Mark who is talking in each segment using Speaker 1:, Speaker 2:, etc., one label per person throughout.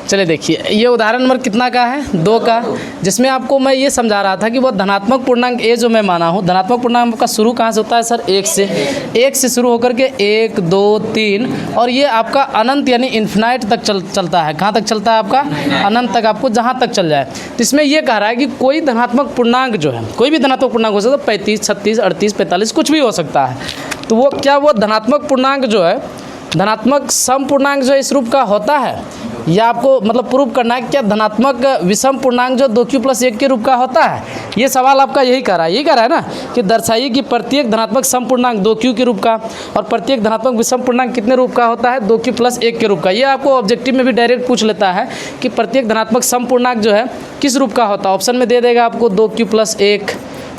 Speaker 1: चलिए देखिए, ये उदाहरण नंबर कितना का है, 2 का, जिसमें आपको मैं ये समझा रहा था कि वो धनात्मक पूर्णांक ए जो मैं माना हूँ, धनात्मक पूर्णांक का शुरू कहाँ से होता है सर, 1 से शुरू होकर के 1 2 3 और ये आपका अनंत यानी इन्फिनाइट तक चलता है। कहाँ तक चलता है आपका, अनंत तक, आपको जहाँ तक चल जाए। तो इसमें ये कह रहा है कि कोई धनात्मक पूर्णांक जो है, कोई भी धनात्मक पूर्णांक हो सकता है, 35 36 38 45 कुछ भी हो सकता है। तो वो क्या, वो धनात्मक पूर्णांक जो है, धनात्मक सम पूर्णांक जो इस रूप का होता है, या आपको मतलब प्रूव करना है क्या धनात्मक विषम पूर्णांक जो 2q + 1 के रूप का होता है। ये सवाल आपका यही कह रहा है, यही कह रहा है ना कि दर्शाइए कि प्रत्येक धनात्मक सम पूर्णांक 2q के रूप का और प्रत्येक धनात्मक विषम पूर्णांक कितने रूप का होता है, 2q + 1 के रूप का। ये आपको ऑब्जेक्टिव में भी डायरेक्ट पूछ लेता है कि प्रत्येक धनात्मक सम पूर्णांक जो है किस रूप का होता है। ऑप्शन में दे देगा आपको 2q + 1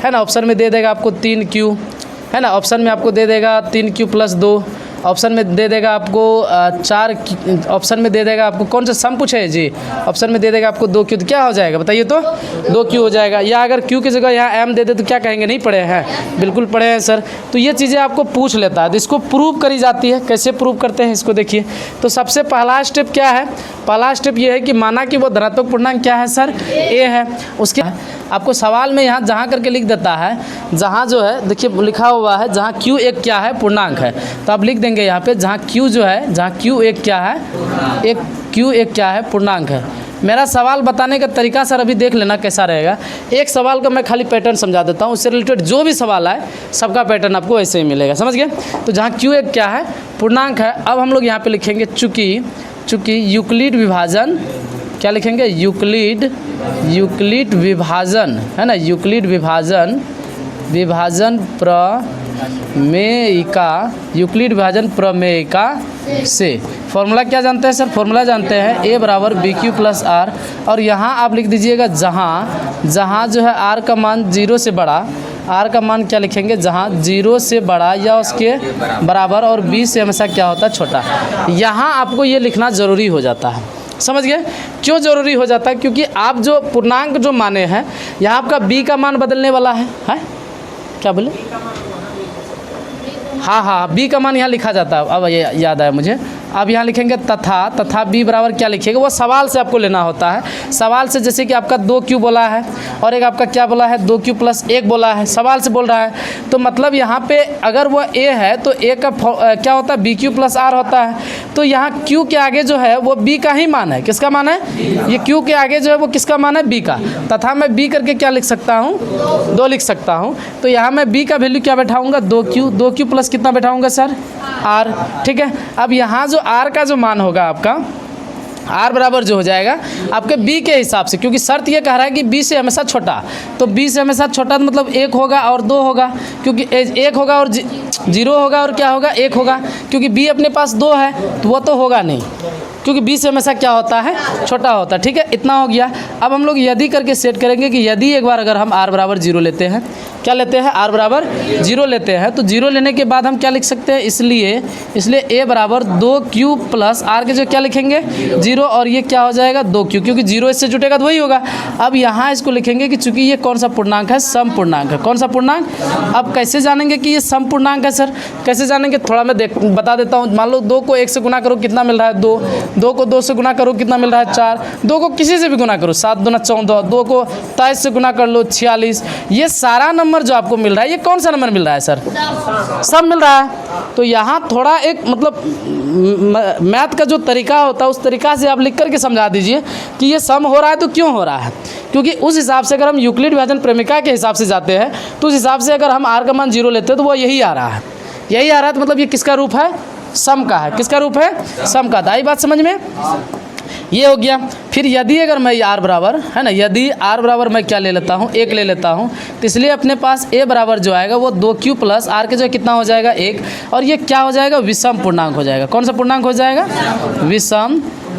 Speaker 1: है ना, ऑप्शन में दे देगा आपको 3q है ना, ऑप्शन में आपको दे देगा 3q + 2, ऑप्शन में दे देगा आपको 4, ऑप्शन में दे देगा आपको कौन सा सम पूछे है जी, ऑप्शन में दे देगा आपको 2q। तो क्या हो जाएगा बताइए, तो 2q हो जाएगा। या अगर q की जगह यहाँ m दे दे तो क्या कहेंगे, नहीं पढ़े हैं, बिल्कुल पढ़े हैं सर। तो ये चीज़ें आपको पूछ लेता है, तो इसको प्रूव करी जाती है। कैसे प्रूव करते हैं इसको देखिए। तो सबसे पहला स्टेप क्या है, पहला स्टेप ये है कि माना कि वो धनात्मक पूर्णांक क्या है सर, a है। उसके आपको सवाल में यहाँ जहाँ करके लिख देता है, जहाँ जो है देखिए लिखा हुआ है जहाँ q एक क्या है, पूर्णांक है, तो आप लिख देंगे यहाँ पे जहाँ q जो है, जहाँ q एक क्या है, q एक क्या है, पूर्णांक है। मेरा सवाल बताने का तरीका सर अभी देख लेना कैसा रहेगा। एक सवाल का मैं खाली पैटर्न समझा देता हूँ, उससे रिलेटेड जो भी सवाल आए सबका पैटर्न आपको ऐसे ही मिलेगा, समझ गए। तो जहाँ q एक क्या है, पूर्णांक है। अब हम लोग यहाँ पे लिखेंगे चूँकि यूक्लिड विभाजन, क्या लिखेंगे, यूक्लिड विभाजन है ना, यूक्लिड विभाजन प्रमेयिका से फॉर्मूला क्या जानते हैं सर, फॉर्मूला जानते हैं a = bq + r। और यहाँ आप लिख दीजिएगा जहाँ जो है r का मान 0 से बड़ा, r का मान क्या लिखेंगे, जहाँ 0 से बड़ा या उसके बराबर और b से हमेशा क्या होता है, छोटा। यहाँ आपको ये लिखना ज़रूरी हो जाता है, समझ गए। क्यों ज़रूरी हो जाता है, क्योंकि आप जो पूर्णांक जो माने हैं, यहाँ आपका b का मान बदलने वाला है क्या बोले, हाँ b का मान यहाँ लिखा जाता है। अब ये याद आया मुझे। अब यहाँ लिखेंगे तथा b बराबर क्या लिखिएगा, वो सवाल से आपको लेना होता है। सवाल से जैसे कि आपका 2q बोला है और एक आपका क्या बोला है, 2q + 1 बोला है, सवाल से बोल रहा है। तो मतलब यहाँ पे अगर वो a है तो a का क्या होता है, bq + r होता है। तो यहाँ q के आगे जो है वो b का ही मान है, किसका मान है, ये q के आगे जो है वो किसका मान है, b का। तथा मैं b करके क्या लिख सकता हूँ, 2 लिख सकता हूँ। तो यहाँ मैं b का वैल्यू क्या बैठाऊँगा, 2q + कितना बैठाऊँगा सर, r, ठीक है। अब यहाँ जो r का जो मान होगा आपका, r बराबर जो हो जाएगा आपके b के हिसाब से, क्योंकि शर्त ये कह रहा है कि b से हमेशा छोटा। तो b से हमेशा छोटा तो मतलब 1 होगा और 2 होगा, क्योंकि 1 होगा और 0 होगा और क्या होगा, 1 होगा। क्योंकि b अपने पास 2 है तो वो तो होगा नहीं, क्योंकि b से हमेशा क्या होता है, छोटा होता है, ठीक है। इतना हो गया। अब हम लोग यदि करके सेट करेंगे कि यदि एक बार अगर हम r = 0 लेते हैं, क्या लेते हैं, r = 0 लेते हैं, तो 0 लेने के बाद हम क्या लिख सकते हैं, इसलिए a = 2q + r के जो क्या लिखेंगे 0, और ये क्या हो जाएगा 2q, क्योंकि 0 इससे जुटेगा तो वही होगा। अब यहाँ इसको लिखेंगे कि चूंकि ये कौन सा पूर्णांक है, सम पूर्णांक है। कौन सा पूर्णांक, अब कैसे जानेंगे कि ये सम पूर्णांक है सर, कैसे जानेंगे, थोड़ा मैं बता देता हूँ। मान लो 2 को 1 से गुना करो कितना मिल रहा है, 2 को 2 से गुना करो कितना मिल रहा है, 4, 2 को किसी से भी गुना करो 7 दूना 14, 2 को 23 से गुना कर लो 46। ये सारा नंबर जो आपको मिल रहा है, ये कौन सा नंबर मिल रहा है सर, सम मिल रहा है। तो यहाँ थोड़ा एक मतलब मैथ का जो तरीका होता है उस तरीका से आप लिख करके समझा दीजिए कि ये सम हो रहा है तो क्यों हो रहा है। क्योंकि उस हिसाब से अगर हम यूक्लिड विभाजन प्रेमिका के हिसाब से जाते हैं तो उस हिसाब से अगर हम r का मान 0 लेते हैं तो वो यही आ रहा है, यही आ रहा है। तो मतलब ये किसका रूप है, सम का है। किसका रूप है, सम का। आई बात समझ में, ये हो गया। फिर यदि अगर मैं r बराबर है ना, यदि r बराबर मैं क्या ले लेता हूँ, 1 ले लेता हूँ, तो इसलिए अपने पास a बराबर जो आएगा वो 2q + r के जो कितना हो जाएगा 1, और ये क्या हो जाएगा, विषम पूर्णांक हो जाएगा। कौन सा पूर्णांक हो जाएगा,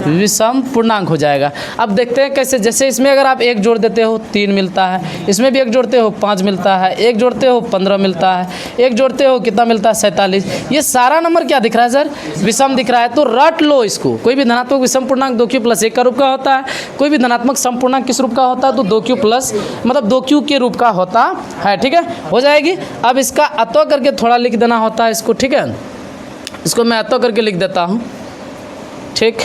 Speaker 1: विषम पूर्णांक हो जाएगा। अब देखते हैं कैसे, जैसे इसमें अगर आप 1 जोड़ देते हो 3 मिलता है, इसमें भी 1 जोड़ते हो 5 मिलता है, 1 जोड़ते हो 15 मिलता है, 1 जोड़ते हो कितना मिलता है 47। ये सारा नंबर क्या दिख रहा है सर, विषम दिख रहा है। तो रट लो इसको। कोई भी धनात्मक विषम पूर्णांक 2q + 1 का रूप का होता है, कोई भी धनात्मक सम पूर्णांक किस रूप का होता है, तो 2q + मतलब 2q के रूप का होता है, ठीक है, हो जाएगी। अब इसका अतो करके थोड़ा लिख देना होता है इसको, ठीक है, इसको मैं अतो करके लिख देता हूँ, ठीक।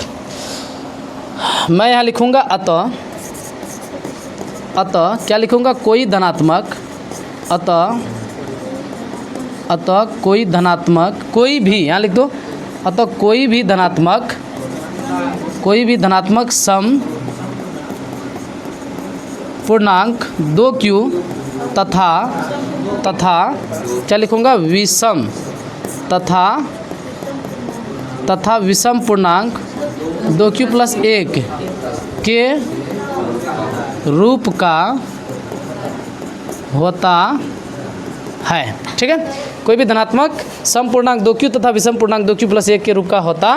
Speaker 1: मैं यहाँ लिखूँगा अतः, अतः क्या लिखूँगा, कोई धनात्मक, अतः कोई धनात्मक, कोई भी यहाँ लिख दो, अतः कोई भी धनात्मक सम पूर्णांक 2q तथा क्या लिखूँगा, विषम तथा विषम पूर्णांक 2q + 1 के रूप का होता है। ठीक है, कोई भी धनात्मक सम पूर्णांक 2q तथा विषम पूर्णांक 2q + 1 के रूप का होता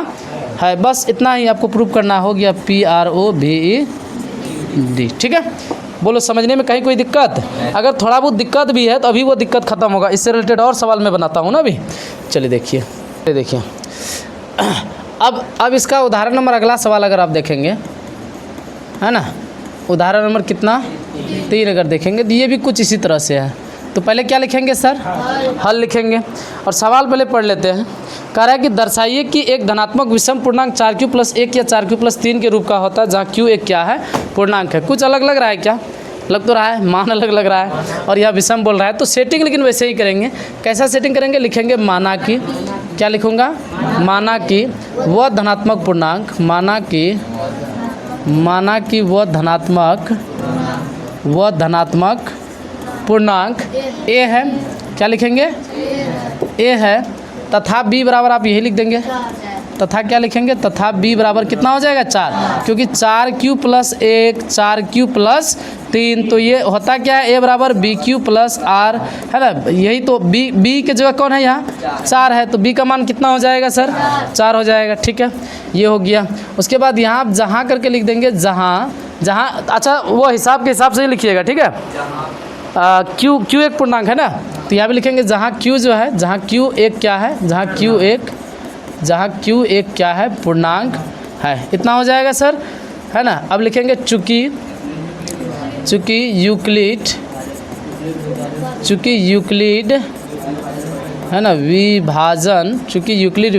Speaker 1: है। बस इतना ही आपको प्रूव करना हो गया, PROVED। ठीक है, बोलो समझने में कहीं कोई दिक्कत? अगर थोड़ा बहुत दिक्कत भी है तो अभी वो दिक्कत ख़त्म होगा, इससे रिलेटेड और सवाल मैं बनाता हूँ ना अभी। चलिए देखिए अब इसका उदाहरण नंबर, अगला सवाल अगर आप देखेंगे, है ना, उदाहरण नंबर कितना 3 अगर देखेंगे तो ये भी कुछ इसी तरह से है। तो पहले क्या लिखेंगे सर, हल लिखेंगे और सवाल पहले पढ़ लेते हैं। कह रहा है कि दर्शाइए कि एक धनात्मक विषम पूर्णांक 4q + 1 या 4q + 3 के रूप का होता है, जहाँ q एक क्या है, पूर्णांक है। कुछ अलग लग रहा है क्या? लग तो रहा है, मान अलग लग रहा है और यह विषम बोल रहा है। तो सेटिंग लेकिन वैसे ही करेंगे। कैसा सेटिंग करेंगे? लिखेंगे माना कि, क्या लिखूँगा, माना कि वह धनात्मक पूर्णांक, माना कि वह धनात्मक पूर्णांक a है, क्या लिखेंगे, a है, तथा b बराबर आप यही लिख देंगे, तथा क्या लिखेंगे, तथा b बराबर कितना हो जाएगा, 4, क्योंकि 4q + 1 4q + 3, तो ये होता क्या है, a बराबर bq + r, है ना। यही तो b के जगह कौन है, यहाँ 4 है, तो b का मान कितना हो जाएगा सर, 4 हो जाएगा। ठीक है, ये हो गया। उसके बाद यहाँ आप जहाँ करके लिख देंगे, जहाँ, अच्छा वो हिसाब के हिसाब से ही लिखिएगा। ठीक है, q एक पूर्णांक है ना, तो यहाँ भी लिखेंगे जहाँ q जो है, जहाँ q एक क्या है, जहाँ q एक क्या है, पूर्णांक है, इतना हो जाएगा सर, है ना। अब लिखेंगे चूँकि यूक्लिड है ना विभाजन, चूँकि यूक्लिड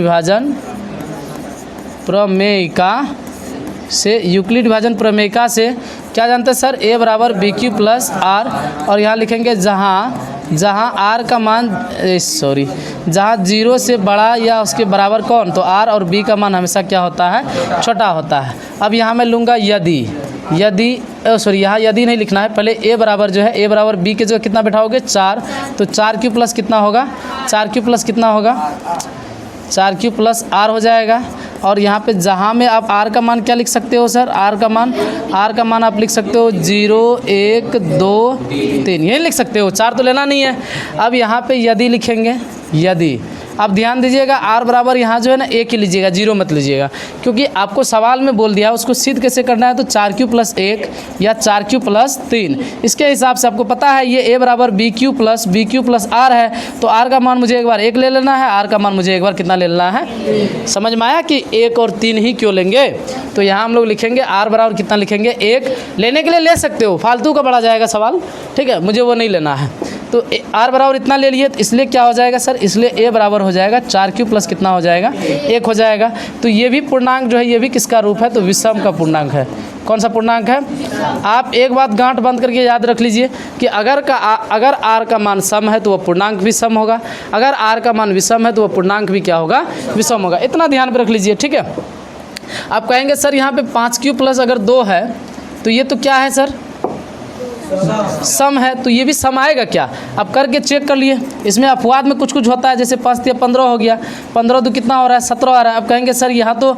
Speaker 1: विभाजन प्रमेयिका से क्या जानते हैं सर, a बराबर bq + r, और यहाँ लिखेंगे जहाँ r का मान जहाँ 0 से बड़ा या उसके बराबर कौन, तो r, और b का मान हमेशा क्या होता है, छोटा होता है। अब यहाँ मैं लूँगा यदि यहाँ यदि नहीं लिखना है, पहले a बराबर जो है, a बराबर b के जो कितना बैठाओगे, 4, तो 4q + कितना होगा, 4q + कितना होगा, 4q + r हो जाएगा। और यहाँ पे जहाँ में आप r का मान क्या लिख सकते हो सर, r का मान आप लिख सकते हो 0 1 2 3, यही लिख सकते हो, 4 तो लेना नहीं है। अब यहाँ पे यदि लिखेंगे, यदि, अब ध्यान दीजिएगा r बराबर यहाँ जो है ना 1 ही लीजिएगा, 0 मत लीजिएगा, क्योंकि आपको सवाल में बोल दिया, उसको सिद्ध कैसे करना है, तो 4q + 1 या 4q + 3, इसके हिसाब से आपको पता है ये a बराबर bq + r है, तो r का मान मुझे एक बार 1 ले लेना है, r का मान मुझे एक बार कितना ले लेना है। समझ में आया कि 1 और 3 ही क्यों लेंगे? तो यहाँ हम लोग लिखेंगे r बराबर कितना लिखेंगे, 1 लेने के लिए ले सकते हो, फालतू का बढ़ा जाएगा सवाल, ठीक है, मुझे वो नहीं लेना है। तो r बराबर इतना ले लिए, तो इसलिए क्या हो जाएगा सर, इसलिए a बराबर हो जाएगा 4q + कितना हो जाएगा, 1 हो जाएगा। तो ये भी पूर्णांक जो है, ये भी किसका रूप है, तो विषम का पूर्णांक है। कौन सा पूर्णांक है? आप एक बात गांठ बंद करके याद रख लीजिए कि अगर r का मान सम है तो वह पूर्णांक भी सम होगा, अगर r का मान विषम है तो वह पूर्णांक भी क्या होगा, विषम होगा। इतना ध्यान में रख लीजिए, ठीक है। आप कहेंगे सर यहाँ पे 5q + अगर 2 है तो ये तो क्या है सर, सम है, तो ये भी सम आएगा क्या? अब करके चेक कर लिए, इसमें अपवाद में कुछ होता है, जैसे 5 या 15 हो गया, 15 2 कितना हो रहा है, 17 आ रहा है। अब कहेंगे सर यहाँ तो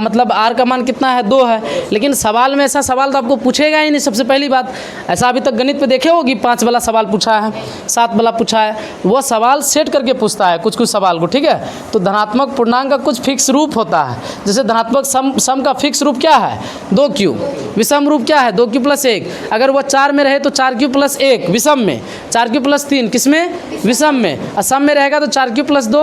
Speaker 1: मतलब r का मान कितना है, 2 है, लेकिन सवाल में ऐसा सवाल तो आपको पूछेगा ही नहीं। सबसे पहली बात, ऐसा अभी तक गणित पे देखे होगी, 5 वाला सवाल पूछा है, 7 वाला पूछा है, वो सवाल सेट करके पूछता है कुछ सवाल को, ठीक है। तो धनात्मक पूर्णांक का कुछ फिक्स रूप होता है, जैसे धनात्मक सम का फिक्स रूप क्या है, 2q, विषम रूप क्या है, 2q + 1, अगर वह 4 में रहे तो 4q + 1 विषम में, 4q + 3 किसमें, विषम में, और सम में रहेगा तो 4q + 2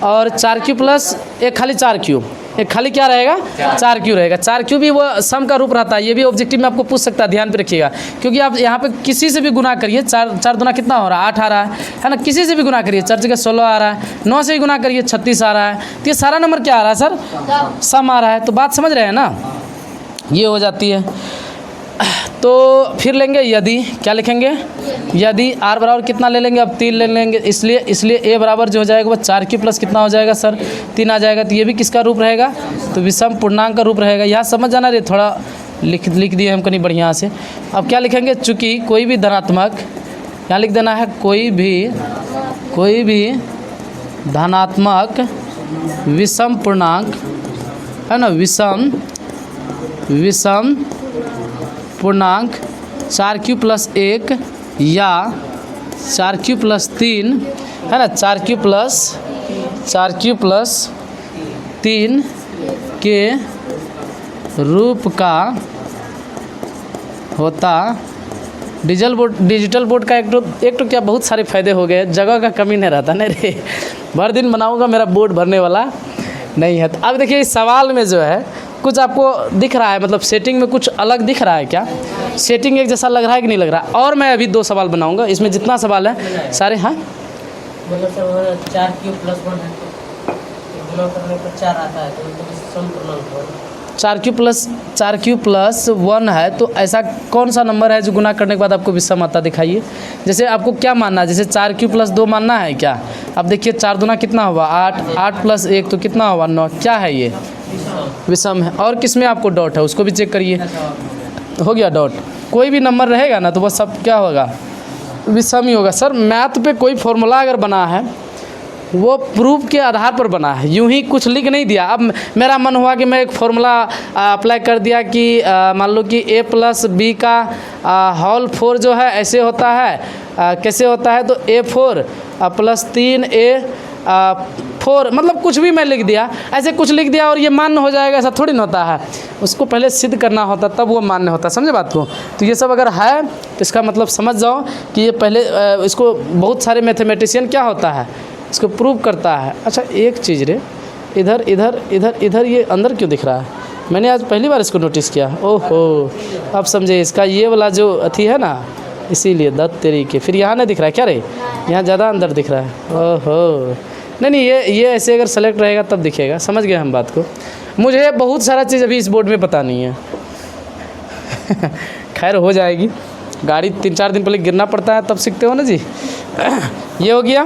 Speaker 1: और 4q + 1 खाली 4q, एक खाली क्या रहेगा, 4q रहेगा। 4q भी वो सम का रूप रहता है, ये भी ऑब्जेक्टिव में आपको पूछ सकता है, ध्यान पे रखिएगा, क्योंकि आप यहाँ पे किसी से भी गुना करिए, 4 दूना कितना हो रहा है, 8 आ रहा है ना, किसी से भी गुना करिए, 4 जगह 16 आ रहा है, 9 से भी गुना करिए 36 आ रहा है, तो ये सारा नंबर क्या आ रहा है सर, सम आ रहा है। तो बात समझ रहे हैं ना। ये हो जाती है। तो फिर लेंगे यदि, क्या लिखेंगे, यदि r बराबर कितना ले लेंगे, अब 3 ले लेंगे, इसलिए a बराबर जो हो जाएगा वो 4 क्यूब प्लस कितना हो जाएगा सर, 3 आ जाएगा। तो ये भी किसका रूप रहेगा, तो विषम पूर्णांक का रूप रहेगा। यहाँ समझ जाना रे, थोड़ा लिख दिए हम कहीं बढ़िया से। अब क्या लिखेंगे, चूँकि कोई भी धनात्मक, यहाँ लिख देना है कोई भी धनात्मक विषम पूर्णांक है ना, विषम पूर्णांक 4 प्लस 1 या 4 प्लस 3 है ना, 4 प्लस 3 के रूप का होता। डिजिटल बोर्ड का एक तो क्या बहुत सारे फ़ायदे हो गए, जगह का कमी नहीं रहता नहीं रे, भर दिन बनाऊंगा, मेरा बोर्ड भरने वाला नहीं है। तो अब देखिए इस सवाल में जो है कुछ आपको दिख रहा है, मतलब सेटिंग में कुछ अलग दिख रहा है क्या, सेटिंग एक जैसा लग रहा है कि नहीं लग रहा है। और मैं अभी 2 सवाल बनाऊंगा, इसमें जितना सवाल है सारे, हाँ
Speaker 2: मतलब सर 4 क्यूब प्लस 1 है तो गुणा करने पर 4 आता है, तो विषम पूर्णांक है।
Speaker 1: 4 क्यूब प्लस 1 है, तो ऐसा कौन सा नंबर है जो गुना करने के बाद आपको विषम आता, दिखाइए। जैसे आपको क्या मानना है, जैसे 4 क्यूब प्लस 2 मानना है क्या। अब देखिए 4 दूना कितना हुआ 8, 8 प्लस 1 तो कितना हुआ 9, क्या है ये, विषम है। और किस में आपको डॉट है उसको भी चेक करिए, हो गया डॉट। कोई भी नंबर रहेगा ना तो वह सब क्या होगा, विषम ही होगा। सर मैथ पे कोई फॉर्मूला अगर बना है वो प्रूफ के आधार पर बना है, यूं ही कुछ लिख नहीं दिया। अब मेरा मन हुआ कि मैं एक फॉर्मूला अप्लाई कर दिया कि मान लो कि a प्लस बी का होल 4 जो है ऐसे होता है, कैसे होता है, तो a4 प्लस 3a 4, मतलब कुछ भी मैं लिख दिया, ऐसे कुछ लिख दिया और ये मान्य हो जाएगा, ऐसा थोड़ी ना होता है। उसको पहले सिद्ध करना होता तब वो मान्य होता, समझे बात को। तो ये सब अगर है तो इसका मतलब समझ जाओ कि ये पहले इसको बहुत सारे मैथमेटिशियन क्या होता है, इसको प्रूव करता है। अच्छा एक चीज़ रे, इधर इधर इधर इधर ये अंदर क्यों दिख रहा है, मैंने आज पहली बार इसको नोटिस किया। ओहो अब समझे, इसका ये वाला जो अथी है ना, इसीलिए दत्त तेरी के, फिर यहाँ नहीं दिख रहा है क्या रे, यहाँ ज़्यादा अंदर दिख रहा है। ओहो नहीं ये ऐसे अगर सेलेक्ट रहेगा तब दिखेगा, समझ गए हम बात को। मुझे बहुत सारा चीज़ अभी इस बोर्ड में पता नहीं है खैर हो जाएगी, गाड़ी 3-4 दिन पहले गिरना पड़ता है तब सीखते हो ना जी ये हो गया।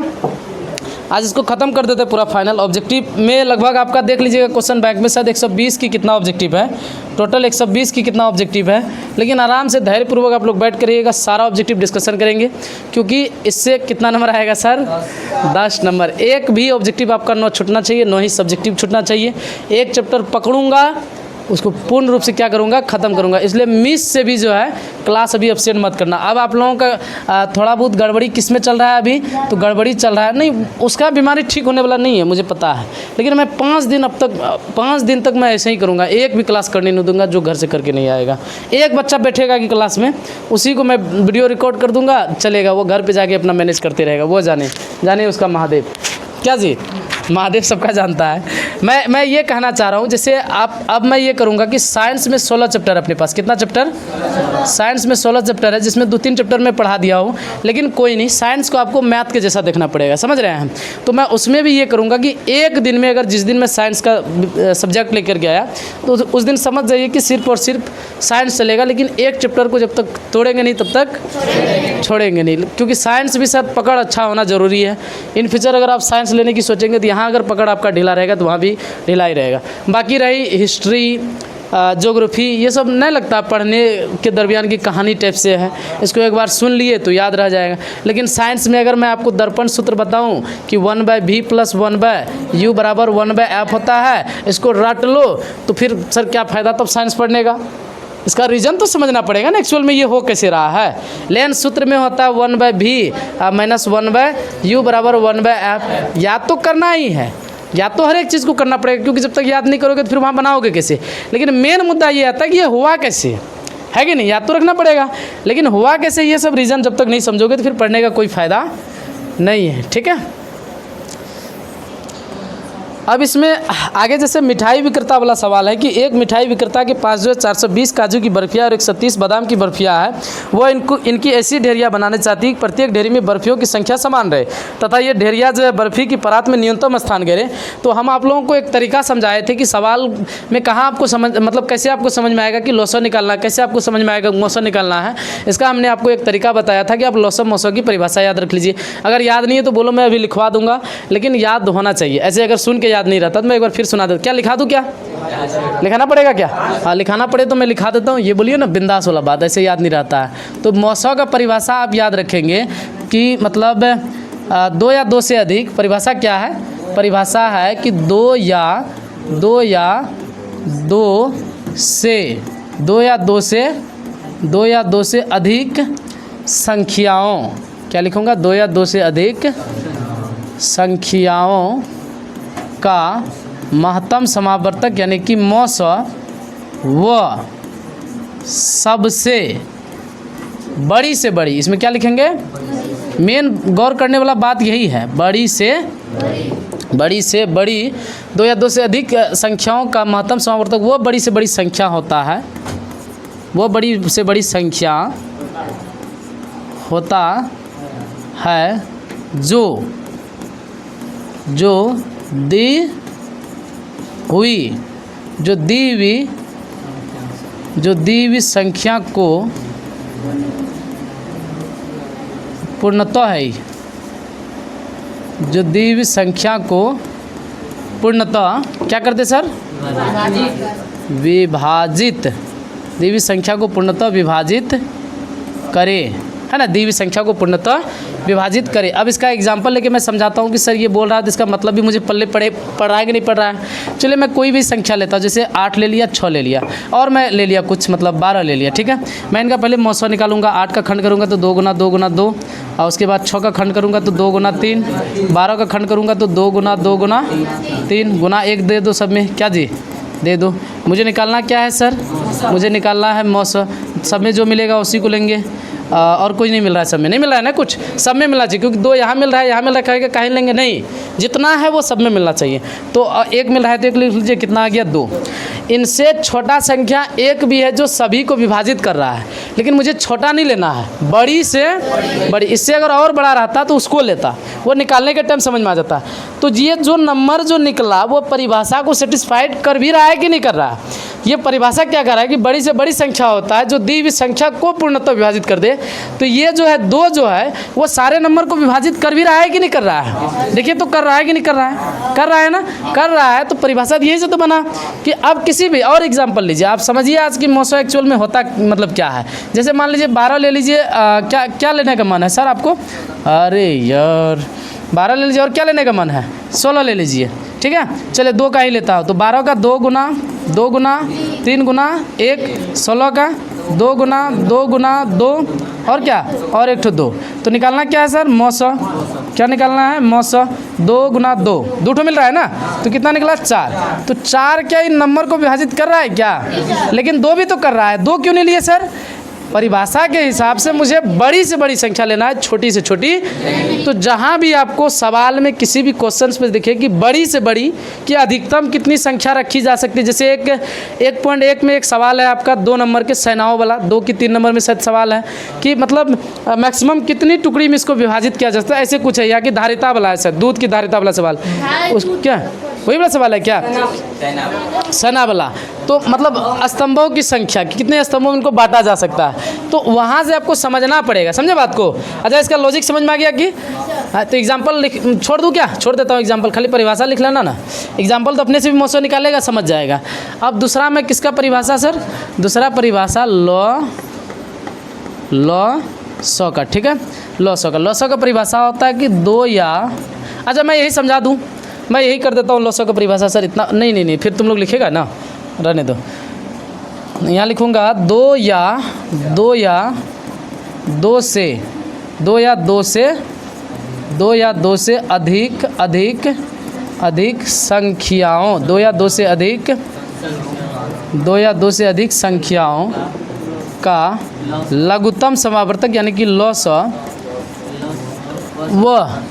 Speaker 1: आज इसको ख़त्म कर देते हैं पूरा फाइनल। ऑब्जेक्टिव में लगभग आपका देख लीजिएगा क्वेश्चन बैंक में शायद 120 की कितना ऑब्जेक्टिव है, टोटल 120 की कितना ऑब्जेक्टिव है। लेकिन आराम से धैर्यपूर्वक आप लोग बैठ करिएगा, सारा ऑब्जेक्टिव डिस्कशन करेंगे, क्योंकि इससे कितना नंबर आएगा सर, 10 नंबर। एक भी ऑब्जेक्टिव आपका न छूटना चाहिए, न ही सब्जेक्टिव छूटना चाहिए। एक चैप्टर पकड़ूंगा उसको पूर्ण रूप से क्या करूँगा, ख़त्म करूँगा। इसलिए मिस से भी जो है क्लास अभी एब्सेंट मत करना। अब आप लोगों का थोड़ा बहुत गड़बड़ी किस में चल रहा है अभी, तो गड़बड़ी चल रहा है नहीं, उसका बीमारी ठीक होने वाला नहीं है मुझे पता है, लेकिन मैं 5 दिन तक मैं ऐसे ही करूँगा, एक भी क्लास करने नहीं दूंगा जो घर से करके नहीं आएगा। एक बच्चा बैठेगा कि क्लास में, उसी को मैं वीडियो रिकॉर्ड कर दूँगा, चलेगा, वो घर पर जाके अपना मैनेज करते रहेगा, वो जाने उसका महादेव क्या जी, महादेव सबका जानता है। मैं ये कहना चाह रहा हूँ, जैसे आप, अब मैं ये करूँगा कि साइंस में 16 चैप्टर अपने पास, कितना चैप्टर, साइंस में 16 चैप्टर है, जिसमें 2-3 चैप्टर में पढ़ा दिया हूँ, लेकिन कोई नहीं, साइंस को आपको मैथ के जैसा देखना पड़ेगा, समझ रहे हैं। तो मैं उसमें भी ये करूँगा कि एक दिन में अगर जिस दिन मैं साइंस का सब्जेक्ट लेकर के आया तो उस दिन समझ जाइए कि सिर्फ और सिर्फ साइंस चलेगा, लेकिन एक चैप्टर को जब तक तोड़ेंगे नहीं तब तक छोड़ेंगे नहीं, क्योंकि साइंस भी सर पकड़ अच्छा होना ज़रूरी है। इन फ्यूचर अगर आप साइंस लेने की सोचेंगे तो यहाँ अगर पकड़ आपका ढीला रहेगा तो वहाँ भी ढीला ही रहेगा। बाकी रही हिस्ट्री, ज्योग्राफी, ये सब नहीं लगता पढ़ने के दरमियान की कहानी टाइप से है, इसको एक बार सुन लिए तो याद रह जाएगा। लेकिन साइंस में अगर मैं आपको दर्पण सूत्र बताऊं कि 1/v + 1/u = 1/f होता है, इसको रट लो तो फिर सर क्या फ़ायदा तब साइंस पढ़ने का, इसका रीज़न तो समझना पड़ेगा ना एक्चुअल में ये हो कैसे रहा है। लेन सूत्र में होता है 1/v - 1/u = 1/f, याद तो करना ही है, याद तो हर एक चीज़ को करना पड़ेगा, क्योंकि जब तक याद नहीं करोगे तो फिर वहाँ बनाओगे कैसे। लेकिन मेन मुद्दा ये आता है कि ये हुआ कैसे, है कि नहीं, याद तो रखना पड़ेगा, लेकिन हुआ कैसे ये सब रीज़न जब तक नहीं समझोगे तो फिर पढ़ने का कोई फ़ायदा नहीं है, ठीक है। अब इसमें आगे जैसे मिठाई विक्रेता वाला सवाल है कि एक मिठाई विक्रेता के पास जो है 420 काजू की बर्फियाँ और 130 बादाम की बर्फियाँ है, वो इनकी ऐसी ढेरियाँ बनाने चाहती है कि प्रत्येक ढेरी में बर्फियों की संख्या समान रहे तथा ये ढेरियाँ जो है बर्फी की परात में न्यूनतम स्थान घेरे। तो हम आप लोगों को एक तरीका समझाए थे कि सवाल में कहाँ आपको समझ मतलब कैसे आपको समझ में आएगा कि लौसर निकालना है, कैसे आपको समझ में आएगा मौसम निकालना है। इसका हमने आपको एक तरीका बताया था कि आप लौसर मौसम की परिभाषा याद रख लीजिए। अगर याद नहीं है तो बोलो, मैं अभी लिखवा दूंगा, लेकिन याद होना चाहिए। ऐसे अगर सुन के याद नहीं रहता तो मैं एक बार फिर सुना दूँ। क्या लिखा दूँ? क्या लिखाना पड़ेगा? क्या हाँ लिखाना पड़े तो मैं लिखा देता हूँ। ये बोलिए ना बिंदास वाला बात, ऐसे याद नहीं रहता है। तो मौसम का परिभाषा आप याद रखेंगे कि मतलब 2 या 2 से अधिक। परिभाषा क्या है? परिभाषा है कि 2 या 2 या 2 से अधिक संख्याओं, क्या लिखूँगा? 2 या 2 से अधिक संख्याओं का महत्तम समावर्तक यानी कि मौस व सबसे बड़ी से बड़ी, इसमें क्या लिखेंगे? मेन गौर करने वाला बात यही है, बड़ी से बड़ी 2 या 2 से अधिक संख्याओं का महत्तम समावर्तक वो बड़ी से बड़ी संख्या होता है, वो बड़ी से बड़ी संख्या होता है जो दी हुई संख्या को पूर्णतः है, जो दी हुई संख्या को पूर्णतः क्या करते सर? विभाजित, दी हुई संख्या को पूर्णतः विभाजित करे, है ना? दी हुई संख्या को पूर्णतः विभाजित करे। अब इसका एग्जांपल लेके मैं समझाता हूँ कि सर ये बोल रहा है तो इसका मतलब भी मुझे पढ़ रहा है कि नहीं पढ़ रहा है। चलिए मैं कोई भी संख्या लेता हूँ, जैसे 8 ले लिया, 6 ले लिया और मैं ले लिया कुछ मतलब 12 ले लिया, ठीक है। मैं इनका पहले मौसा निकालूंगा। 8 का खंड करूँगा तो 2 गुना 2 गुना 2, और उसके बाद 6 का खंड करूँगा तो 2 गुना 3, 12 का खंड करूँगा तो 2 गुना 2 गुना 3 गुना 1 दे दो सब में, क्या जी दे दो। मुझे निकालना क्या है सर? मुझे निकालना है मौसा। सब में जो मिलेगा उसी को लेंगे, और कुछ नहीं मिल रहा है, सब में नहीं मिल रहा है ना, कुछ सब में मिलना चाहिए, क्योंकि 2 यहाँ मिल रहा है, यहाँ मिल रहा है, कहीं लेंगे नहीं, जितना है वो सब में मिलना चाहिए। तो 1 मिल रहा है तो 1 लिख लीजिए, कितना आ गया? 2। इनसे छोटा संख्या 1 भी है जो सभी को विभाजित कर रहा है, लेकिन मुझे छोटा नहीं लेना है, बड़ी से बड़ी। इससे अगर और बड़ा रहता तो उसको लेता, वो निकालने के टाइम समझ में आ जाता। तो ये जो नंबर जो निकला वो परिभाषा को सेटिस्फाइड कर भी रहा है कि नहीं कर रहा है? ये परिभाषा क्या कर रहा है कि बड़ी से बड़ी संख्या होता है जो दी हुई संख्या को पूर्णतः विभाजित कर दे। तो ये जो है 2 जो है वो सारे नंबर को विभाजित कर भी रहा है कि नहीं कर रहा है? देखिए तो कर रहा है कि नहीं कर रहा है? कर रहा है ना, कर रहा है। तो परिभाषा यही से तो बना कि अब किसी भी और एग्जाम्पल लीजिए, आप समझिए आज की मौसम एक्चुअल में होता मतलब क्या है। जैसे मान लीजिए 12 ले लीजिए, क्या लेने का मन है सर आपको? अरे यार 12 ले लीजिए, और क्या लेने का मन है? 16 ले लीजिए, ठीक है। चलिए 2 का ही लेता हूँ। तो 12 का 2 गुना 3 गुना 1, 16 का 2 गुना 2 और क्या? और 1 2। तो निकालना क्या है सर? मौसा। क्या निकालना है? मौसा। 2 गुना 2 ठो मिल रहा है ना, तो कितना निकला? 4। तो 4 क्या इन नंबर को विभाजित कर रहा है क्या? लेकिन 2 भी तो कर रहा है, 2 क्यों नहीं लिए सर? परिभाषा के हिसाब से मुझे बड़ी से बड़ी संख्या लेना है, छोटी से छोटी। तो जहाँ भी आपको सवाल में किसी भी क्वेश्चन में दिखे कि बड़ी से बड़ी कि अधिकतम कितनी संख्या रखी जा सकती है, जैसे 1.1 में एक सवाल है आपका 2 नंबर के सेनाओं वाला, 2 की 3 नंबर में शायद सवाल है कि मतलब मैक्सिमम कितनी टुकड़ी में इसको विभाजित किया जा सकता है, ऐसे कुछ है। या कि धारिता वाला है सर, दूध की धारिता वाला सवाल, उस क्या वही वाला सवाल है क्या? सेना वाला। तो मतलब स्तंभों की संख्या, कितने स्तंभों में इनको बांटा जा सकता है, तो वहाँ से आपको समझना पड़ेगा। समझे बात को? अच्छा, इसका लॉजिक समझ में आ गया कि तो एग्जाम्पल छोड़ दूँ क्या? छोड़ देता हूँ एग्जाम्पल, खाली परिभाषा लिख लेना ना। एग्जाम्पल तो अपने से भी मौसम निकालेगा, समझ जाएगा। अब दूसरा में किसका परिभाषा सर? दूसरा परिभाषा लॉ सौ का, ठीक है। लॉ सौ का परिभाषा होता है कि 2 या, अच्छा मैं यही समझा दूँ, मैं यही कर देता हूँ लॉ सौ का परिभाषा सर। इतना नहीं फिर तुम लोग लिखेगा ना, रहने दो। यहाँ लिखूँगा 2 या 2 से अधिक संख्याओं, 2 या 2 से अधिक संख्याओं का लघुत्तम समावर्तक यानी कि लॉ वह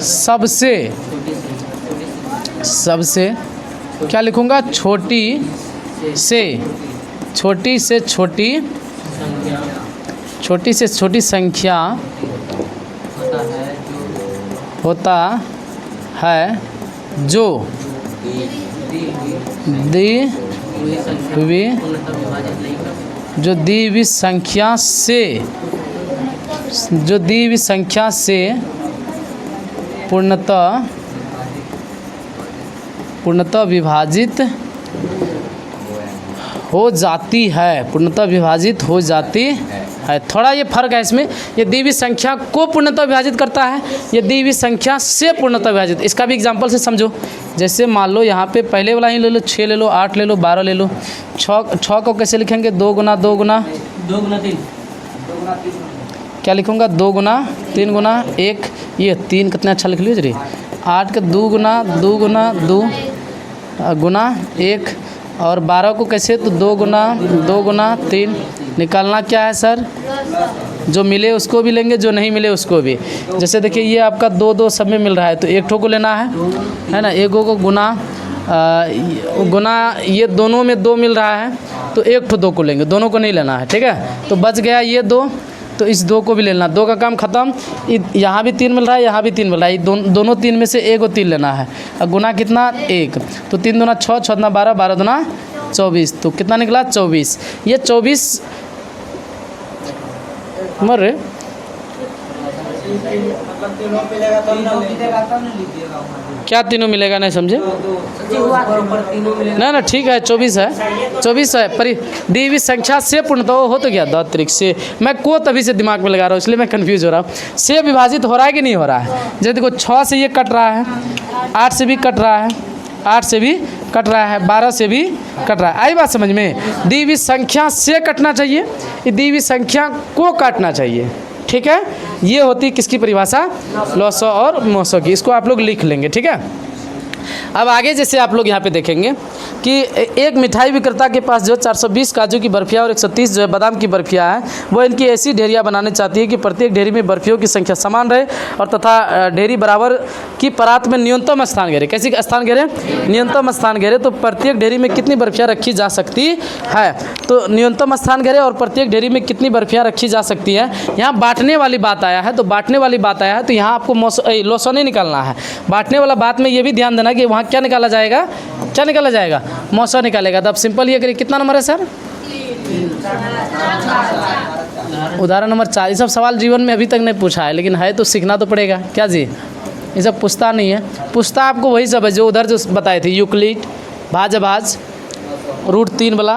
Speaker 1: सबसे सबसे क्या लिखूँगा, छोटी से छोटी संख्या होता है जो दी हुई संख्या से पूर्णतः विभाजित हो जाती है। थोड़ा ये फर्क है इसमें, ये दी हुई संख्या को पूर्णतः विभाजित करता है, ये दी हुई संख्या से पूर्णतः विभाजित। इसका भी एग्जांपल से समझो। जैसे मान लो यहाँ पे पहले वाला ही ले लो, 6 ले लो, 8 ले लो, 12 ले लो। 6 को कैसे लिखेंगे, 2 गुना
Speaker 2: 3
Speaker 1: क्या लिखूँगा, 2 गुना 3 गुना 1, ये 3 कितना अच्छा लिख लीजिए। 8 का 2 गुना 2 गुना 1, और 12 को कैसे, तो 2 गुना 3। निकालना क्या है सर, जो मिले उसको भी लेंगे, जो नहीं मिले उसको भी। जैसे देखिए ये आपका 2 सब में मिल रहा है, तो एक ठो को लेना है ना, एक को गुना ये दोनों में 2 मिल रहा है, तो एक ठो 2 को लेंगे, दोनों को नहीं लेना है, ठीक है। तो बच गया ये 2, तो इस 2 को भी लेना, 2 का काम ख़त्म। यहाँ भी 3 मिल रहा है, यहाँ भी 3 मिल रहा है, दोनों 3 में से एक को 3 लेना है। और गुना कितना, 1, तो 3 दूना 6, 6 दूना 12, 12 दूना 24, तो कितना निकला, 24। ये 24 मर रहे क्या तीनों मिलेगा, नहीं समझे ना ठीक है, 24 है पर दी हुई संख्या से पूर्णतः हो तो गया दात्रिक से। मैं को तभी से दिमाग में लगा रहा हूँ, इसलिए मैं कंफ्यूज हो रहा हूँ। से विभाजित हो रहा है कि नहीं हो रहा है। जैसे देखो 6 से ये कट रहा है, 8 से भी कट रहा है, 8 से भी कट रहा है, 12 से भी कट रहा है। आई बात समझ में, दी हुई संख्या से कटना चाहिए, दी हुई संख्या को काटना चाहिए, ठीक है। ये होती किसकी परिभाषा, लॉसो और मोसो की। इसको आप लोग लिख लेंगे, ठीक है। अब आगे जैसे आप लोग यहाँ पे देखेंगे कि एक मिठाई विक्रेता के पास जो 420 काजू की बर्फियाँ और 130 जो है बादाम की बर्फियाँ हैं, वो इनकी ऐसी ढेरियाँ बनाने चाहती है कि प्रत्येक ढेरी में बर्फियों की संख्या समान रहे और तथा ढेरी बराबर की परात में न्यूनतम स्थान घेरे। कैसी स्थान घेरे, न्यूनतम स्थान घेरे। तो प्रत्येक ढेरी में कितनी बर्फियाँ रखी जा सकती है, तो न्यूनतम स्थान घेरे और प्रत्येक ढेरी में कितनी बर्फियाँ रखी जा सकती है। यहाँ बांटने वाली बात आया है, तो बांटने वाली बात आया है, तो यहाँ आपको लॉसो नहीं निकालना है। बांटने वाला बात में ये भी ध्यान देना कि वहाँ क्या निकाला जाएगा, क्या निकाला जाएगा, मौसम निकालेगा। तो अब सिंपल ये करिए, कितना नंबर है सर, उदाहरण नंबर 4। ये सब सवाल जीवन में अभी तक नहीं पूछा है, लेकिन है तो सीखना तो पड़ेगा। क्या जी, ये सब पूछता नहीं है, पूछता आपको वही सब है जो उधर जो बताए थे, यूक्लिड, भाज, रूट 3 वाला,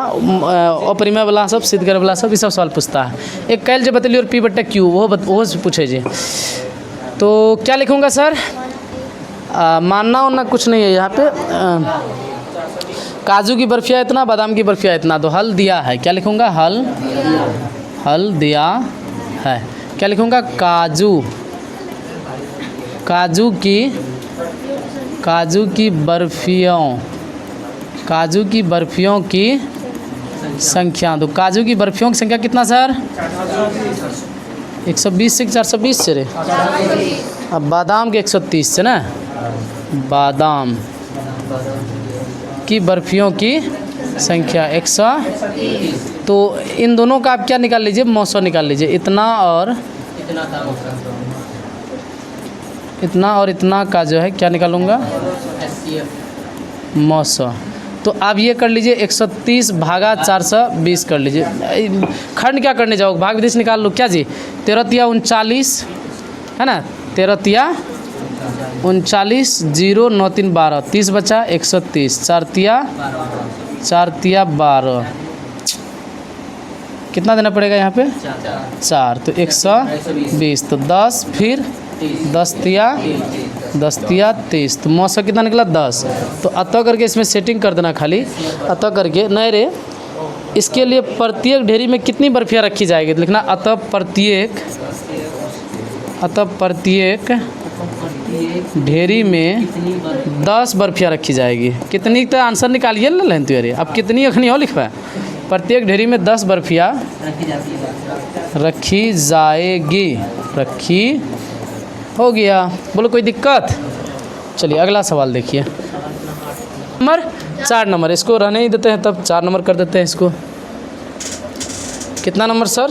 Speaker 1: अपरिमेय वाला, सब सिद्धगढ़ वाला, सब ये सब सवाल पूछता है। एक कैल जो बतली और पी बट्टा क्यू, वो पूछे जी। तो क्या लिखूँगा सर, मानना उनना कुछ नहीं है यहाँ पे। काजू की बर्फियाँ इतना, बादाम की बर्फियाँ इतना, तो हल दिया है। क्या लिखूँगा, हल दिया है। क्या लिखूँगा, काजू की बर्फियों की संख्या। तो काजू की बर्फियों की संख्या कितना सर, 120 से 420 से रे। अब बादाम के 130 से ना, बादाम की बर्फियों की संख्या 100। तो इन दोनों का आप क्या निकाल लीजिए, मौसम निकाल लीजिए। इतना और इतना का जो है क्या निकालूंगा, मौसम। तो आप ये कर लीजिए, 130 भागा 420 कर लीजिए। खंड क्या करने जाओगे, भाग विदेश निकाल लो। क्या जी, 13 तिया 39 है ना, 13 तिया 39, 0 9 3 12, 30 बचा 130, 4 तिया 12। कितना देना पड़ेगा यहाँ पे, 4, तो 120, तो 10, फिर 10 तिया 30, तो मौसम कितना निकला 10। तो अतः करके इसमें सेटिंग कर देना, खाली अतः करके। नहीं रे, इसके लिए प्रत्येक ढेरी में कितनी बर्फियाँ रखी जाएगी, तो लिखना अतः प्रत्येक ढेरी में 10 बर्फियाँ रखी जाएगी। कितनी, तो आंसर निकालिए ना लें तो। अरे अब कितनी अखनी हो लिखवा है, प्रत्येक ढेरी में 10 बर्फियाँ रखी जाएगी। रखी हो गया, बोलो कोई दिक्कत। चलिए अगला सवाल देखिए। नंबर 4 नंबर, इसको रहने ही देते हैं, तब 4 नंबर कर देते हैं इसको। कितना नंबर सर?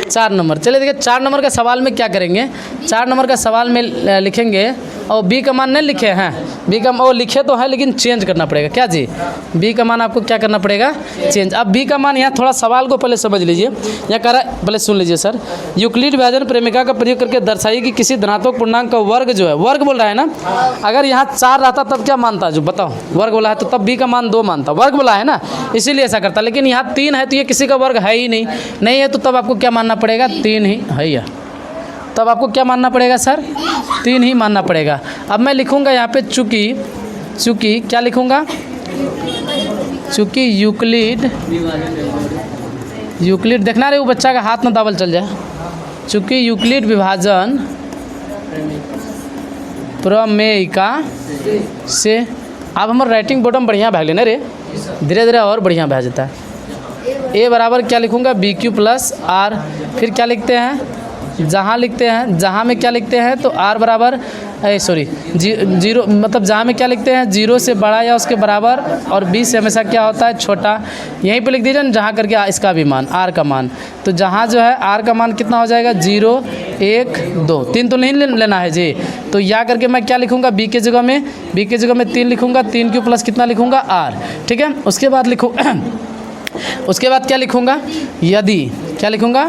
Speaker 1: 4 नंबर। चलिए देखिए 4 नंबर का सवाल में क्या करेंगे, 4 नंबर का सवाल में लिखेंगे और बी का मान नहीं लिखे हैं, बी का वो लिखे तो है लेकिन चेंज करना पड़ेगा। क्या जी? बी का मान आपको क्या करना पड़ेगा? चेंज। अब बी का मान यहाँ थोड़ा सवाल को पहले समझ लीजिए। यहाँ कह रहा है, पहले सुन लीजिए सर, यूक्लिड विभाजन प्रेमिका का प्रयोग करके दर्शाइए कि किसी धनात्मक पूर्णांक का वर्ग जो है, वर्ग बोल रहा है ना, अगर यहाँ 4 रहता तब क्या मानता जो बताओ? वर्ग बोला है तो तब बी का मान 2 मानता, वर्ग बोला है ना इसीलिए ऐसा करता। लेकिन यहाँ 3 है तो ये किसी का वर्ग है ही नहीं है, तो तब आपको क्या मानना पड़ेगा? 3 ही है या तब आपको क्या मानना पड़ेगा सर? 3 ही मानना पड़ेगा। अब मैं लिखूंगा यहाँ पे चूँकि क्या लिखूंगा? चूँकि यूक्लिड देखना रे वो बच्चा का हाथ ना दाबल चल जाए। चूँकि यूक्लिड विभाजन प्रमेयिका से, अब हमारे राइटिंग बॉटम बढ़िया भाग लेना रे, धीरे धीरे और बढ़िया भाग जाता है। ए बराबर क्या लिखूंगा? B Q plus R. फिर क्या लिखते हैं? जहाँ लिखते हैं, जहाँ में क्या लिखते हैं तो आर बराबर जीरो, मतलब जहाँ में क्या लिखते हैं 0 से बड़ा या उसके बराबर, और बी से हमेशा क्या होता है? छोटा। यहीं पे लिख दीजिए ना जहाँ करके इसका भी मान, आर का मान। तो जहाँ जो है आर का मान कितना हो जाएगा? 0 1 2 3 तो नहीं लेना है जी। तो या करके मैं क्या लिखूँगा? बी के जगह में 3 लिखूँगा, 3 क्यू प्लस कितना लिखूँगा? आर। ठीक है, उसके बाद लिखूँ उसके बाद क्या लिखूँगा? यदि क्या लिखूँगा?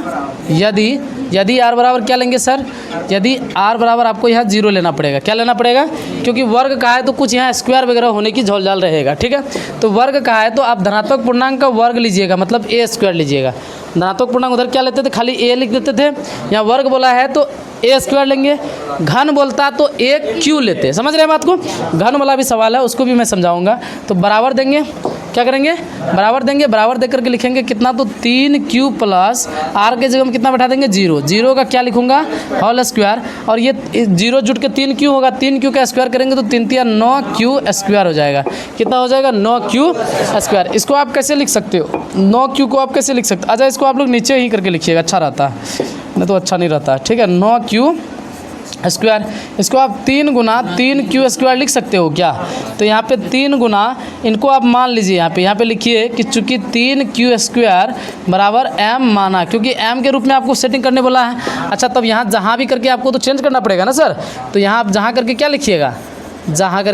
Speaker 1: यदि आर बराबर क्या लेंगे सर? यदि आर बराबर आपको यहाँ 0 लेना पड़ेगा। क्या लेना पड़ेगा? क्योंकि वर्ग का है तो कुछ यहाँ स्क्वायर वगैरह होने की झोलझाल रहेगा। ठीक है, तो वर्ग का है तो आप धनात्मक पूर्णांक का वर्ग लीजिएगा, मतलब ए स्क्वायर लीजिएगा। धनात्मक पूर्णांक उधर क्या लेते थे? खाली ए लिख देते थे। यहाँ वर्ग बोला है तो ए स्क्वायर लेंगे, घन बोलता तो ए क्यू लेते। समझ रहे हैं बात को? घन वाला भी सवाल है, उसको भी मैं समझाऊंगा। तो बराबर देंगे, क्या करेंगे? बराबर देंगे, बराबर देकर के लिखेंगे कितना? तो 3 क्यू प्लस आर के जगह में कितना बैठा देंगे? 0 का क्या लिखूंगा? Whole square. और ये 0 जुट के 3 क्यू होगा, 3 क्यू का स्क्वायर करेंगे तो 3 3 9 क्यू स्क्वायर हो जाएगा। कितना हो जाएगा? 9 क्यू स्क्वायर। इसको आप कैसे लिख सकते हो? 9 क्यू को आप कैसे लिख सकते हो? अच्छा, इसको आप लोग नीचे ही करके लिखिएगा, अच्छा रहता है, नहीं तो अच्छा नहीं रहता। ठीक है, 9 क्यू स्क्वायर। इसको आप 3 गुना 3 क्यू स्क्वायर लिख सकते हो क्या? तो यहाँ पे 3 गुना, इनको आप मान लीजिए, यहाँ पे लिखिए कि चूँकि 3 क्यू स्क्वायर बराबर एम माना, क्योंकि एम के रूप में आपको सेटिंग करने बोला है। अच्छा, तब यहाँ जहाँ भी करके आपको तो चेंज करना पड़ेगा ना सर। तो यहाँ आप जहाँ करके क्या लिखिएगा? जहाँ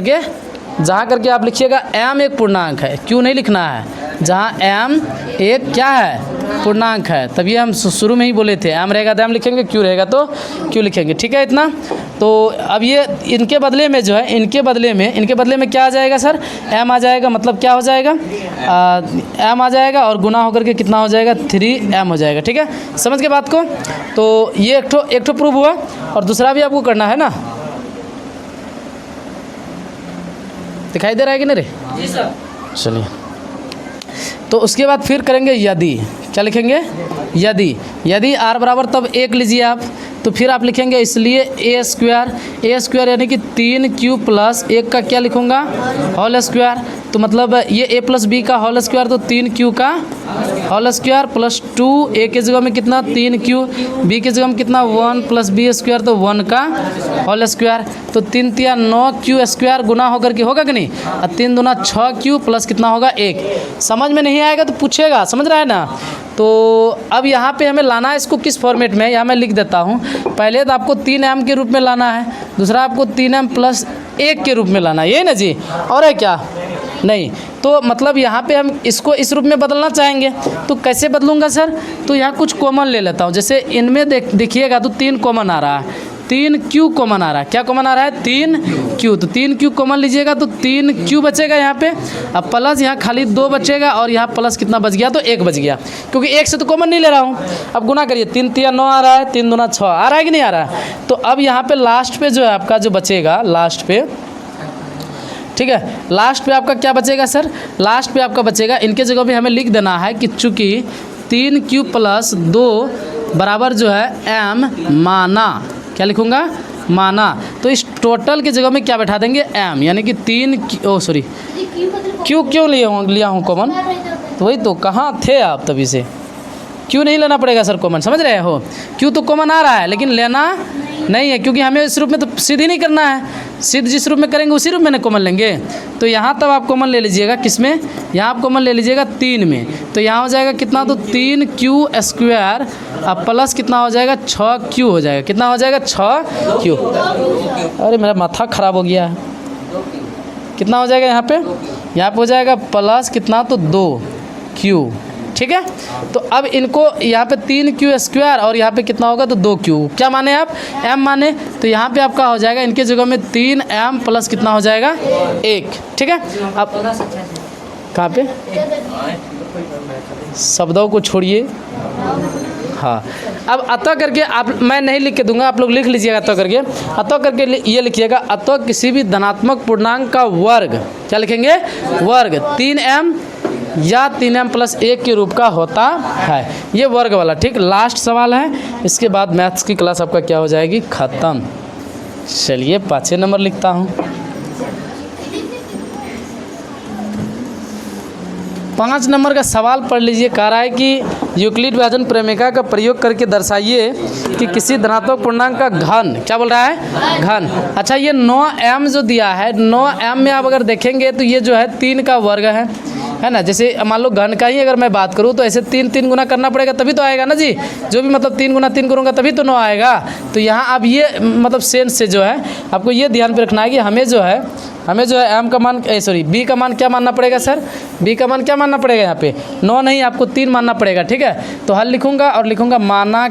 Speaker 1: करके आप लिखिएगा एम एक पूर्णांक है, क्यू नहीं लिखना है। जहाँ एम एक क्या है? पूर्णांक है। तभी हम शुरू में ही बोले थे एम रहेगा तो एम लिखेंगे, क्यू रहेगा तो क्यू लिखेंगे। ठीक है इतना। तो अब ये इनके बदले में जो है, इनके बदले में क्या आ जाएगा सर? एम आ जाएगा। मतलब क्या हो जाएगा? एम आ जाएगा और गुना होकर के कितना हो जाएगा? 3m हो जाएगा। ठीक है, समझ के बात को? तो ये एक ठो प्रूफ हुआ, और दूसरा भी आपको करना है ना। दिखाई दे रहा है कि नहीं रे?
Speaker 2: जी सर।
Speaker 1: चलिए, तो उसके बाद फिर करेंगे यदि। क्या लिखेंगे? यदि आर बराबर तब 1 लीजिए आप, तो फिर आप लिखेंगे इसलिए ए स्क्वायर यानी कि 3 क्यू प्लस 1 का क्या लिखूँगा? Whole square. तो मतलब ये ए प्लस बी का होल स्क्वायर, तो 3 क्यू का होल स्क्वायर प्लस 2, ए के जगह में कितना? 3 क्यू, बी के जगह में कितना? 1 प्लस बी स्क्वायर, तो 1 का होल स्क्वायर। तो 3 3 9 क्यू स्क्वायर गुना होकर के होगा कि नहीं? और 3 दूना 6 क्यू प्लस कितना होगा? 1। समझ में नहीं आएगा तो पूछेगा, समझ रहा है ना? तो अब यहाँ पे हमें लाना है इसको किस फॉर्मेट में, यहाँ मैं लिख देता हूँ। पहले तो आपको 3m के रूप में लाना है, दूसरा आपको 3m प्लस 1 के रूप में लाना है, ये ना जी? और है क्या? नहीं। तो मतलब यहाँ पे हम इसको इस रूप में बदलना चाहेंगे, तो कैसे बदलूँगा सर? तो यहाँ कुछ कॉमन ले लेता हूँ। जैसे इनमें देखिएगा तो 3 कॉमन आ रहा है, 3 क्यू कॉमन आ रहा है। क्या कॉमन आ रहा है? 3 क्यू। तो 3 क्यू कॉमन लीजिएगा तो 3 क्यू बचेगा यहाँ पे। अब प्लस यहाँ खाली 2 बचेगा, और यहाँ प्लस कितना बच गया? तो 1 बच गया, क्योंकि 1 से तो कॉमन नहीं ले रहा हूँ। अब गुना करिए, 3 3 9 आ रहा है, 3 दूना 6 आ रहा है कि नहीं आ रहा है? तो अब यहाँ पे लास्ट पे जो है आपका जो बचेगा, लास्ट पे, ठीक है, लास्ट पे आपका क्या बचेगा सर? लास्ट पे आपका बचेगा, इनके जगह पे हमें लिख देना है कि चूँकि 3 क्यू प्लस 2 बराबर जो है एम माना। क्या लिखूँगा? माना। तो इस टोटल के जगह में क्या बैठा देंगे? एम, यानी कि 3 क्यू क्यों लिया हूँ कॉमन? तो वही तो, कहाँ थे आप तभी से? क्यू नहीं लेना पड़ेगा सर कॉमन, समझ रहे हो? क्यू तो कॉमन आ रहा है लेकिन लेना नहीं है, क्योंकि हमें इस रूप में तो सिद्ध ही नहीं करना है, सिद्ध जिस रूप में करेंगे उसी रूप में ना कॉमन लेंगे। तो यहाँ तब आप कॉमन ले लीजिएगा, किसमें, यहाँ आप कॉमन ले लीजिएगा 3 में। तो यहाँ हो जाएगा कितना, तो 3q² अब प्लस कितना हो जाएगा 6q हो जाएगा, कितना हो जाएगा 6q। अरे मेरा माथा ख़राब हो गया है, कितना हो जाएगा यहाँ पे हो जाएगा प्लस कितना, तो 2q। ठीक है, तो अब इनको यहाँ पे 3q² और यहाँ पे कितना होगा, तो 2q। क्या माने आप, m माने, तो यहाँ पे आपका हो जाएगा इनके जगह में 3m प्लस कितना हो जाएगा 1। ठीक है, अब कहाँ पे शब्दों को छोड़िए। हाँ, अब अतः करके आप, मैं नहीं लिख के दूंगा, आप लोग लिख लीजिएगा अतः करके। अतः करके ये लिखिएगा, अतः किसी भी धनात्मक पूर्णांक का वर्ग, क्या लिखेंगे, वर्ग 3m या 3m प्लस 1 के रूप का होता है, ये वर्ग वाला। ठीक, लास्ट सवाल है, इसके बाद मैथ्स की क्लास आपका क्या हो जाएगी, ख़त्म। चलिए 5 नंबर लिखता हूँ। 5 नंबर का सवाल पढ़ लीजिए। कह रहा है कि यूक्लिड विभाजन प्रमेय का प्रयोग करके दर्शाइए कि किसी धनात्मक पूर्णांक का घन, क्या बोल रहा है, घन। अच्छा, ये 9m जो दिया है, 9m में आप अगर देखेंगे तो ये जो है 3 का वर्ग है ना। जैसे मान लो घन का ही अगर मैं बात करूँ तो ऐसे 3 गुना करना पड़ेगा तभी तो आएगा ना जी, जो भी मतलब 3 गुना 3 करूँगा तभी तो 9 आएगा। तो यहाँ आप ये मतलब सेंस से जो है आपको ये ध्यान पे रखना है कि हमें जो है m का मान, सॉरी b का मान क्या मानना पड़ेगा सर, b का मान क्या मानना पड़ेगा, यहाँ पे 9 नहीं आपको 3 मानना पड़ेगा। ठीक है, तो हल लिखूँगा और लिखूँगा माना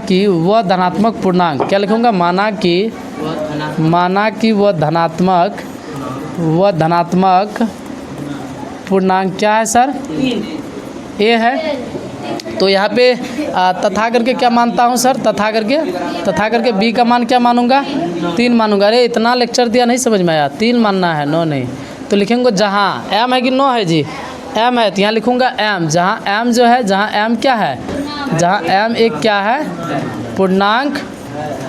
Speaker 1: कि वह धनात्मक पूर्णांक, क्या लिखूँगा, माना कि वह धनात्मक पूर्णांक क्या है सर, a है। तो यहाँ पे तथा करके क्या मानता हूँ सर, तथा करके b का मान क्या मानूंगा, 3 मानूंगा। अरे इतना लेक्चर दिया, नहीं समझ में आया, 3 मानना है, 9 नहीं। तो लिखेंगे जहाँ m है कि 9 है जी, m है, तो यहाँ लिखूँगा m, जहाँ m जो है, जहाँ m क्या है, जहाँ m एक क्या है, पूर्णांक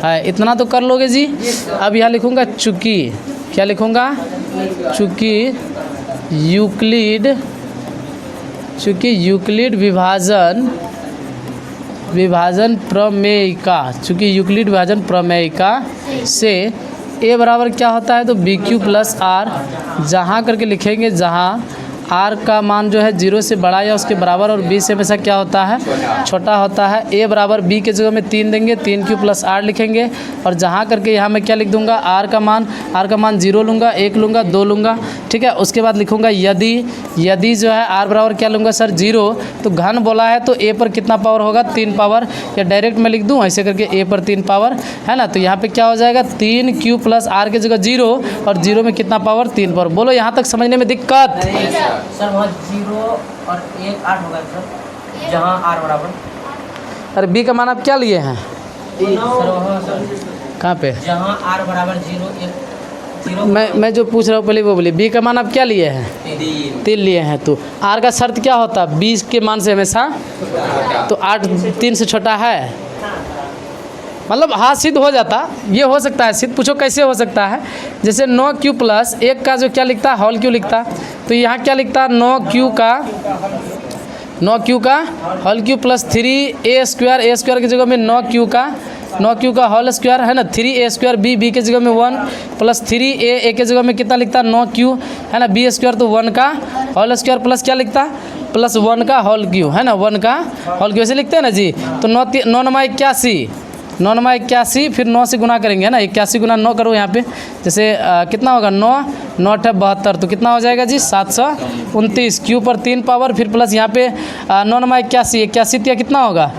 Speaker 1: है। इतना तो कर लोगे जी। अब यहाँ लिखूँगा चूँकि, क्या लिखूँगा, चूँकि यूक्लिड विभाजन प्रमेयिका से a बराबर क्या होता है, तो BQ प्लस R, जहाँ करके लिखेंगे जहाँ r का मान जो है 0 से बड़ा या उसके बराबर और b से हमेशा क्या होता है, छोटा होता है। a बराबर b के जगह में 3 देंगे, 3q प्लस r लिखेंगे और जहाँ करके यहाँ मैं क्या लिख दूंगा, r का मान 0 लूँगा, 1 लूँगा, 2 लूँगा। ठीक है, उसके बाद लिखूँगा यदि जो है r बराबर क्या लूँगा सर, 0, तो घन बोला है तो a पर कितना पावर होगा, 3 पावर, या डायरेक्ट मैं लिख दूँ ऐसे करके a पर 3 पावर है ना। तो यहाँ पे क्या हो जाएगा, 3q प्लस r के जगह 0 और 0 में कितना पावर, 3 पावर। बोलो यहाँ तक समझने में दिक्कत,
Speaker 2: सर वहाँ 0 और 1 8 होगा सर, जहाँ r बराबर।
Speaker 1: अरे b का मान आप क्या लिए हैं
Speaker 2: सर वहाँ
Speaker 1: कहाँ पे,
Speaker 2: जहाँ r बराबर 0 1 0,
Speaker 1: मैं जो पूछ रहा हूँ पहले वो बोलिए। b का मान आप क्या लिए हैं, 3 लिए हैं। तो r का शर्त क्या होता है, 20 के मान से हमेशा, तो 8 3 से छोटा है, मतलब हाँ सिद्ध हो जाता, ये हो सकता है सिद्ध। पूछो कैसे हो सकता है, जैसे 9q प्लस 1 का जो क्या लिखता है, होल क्यू लिखता, तो यहाँ क्या लिखता है, 9q का होल क्यू प्लस 3a² की जगह में 9q का होल स्क्वायर है ना, 3a² b के जगह में 1 प्लस 3a के जगह में कितना लिखता है, 9q है ना, b² तो 1 का होल स्क्वायर प्लस क्या लिखता है, प्लस 1 का होल क्यू है ना, 1 का होल क्यू ऐसे लिखते हैं ना जी। तो 9 9 81, फिर 9 से गुना करेंगे है ना, 81 गुना 9 करो यहाँ पे, जैसे कितना होगा, 9 9 72, तो कितना हो जाएगा जी 729, क्यू पर 3 पावर, फिर प्लस यहाँ पे 9 9 81 कितना होगा,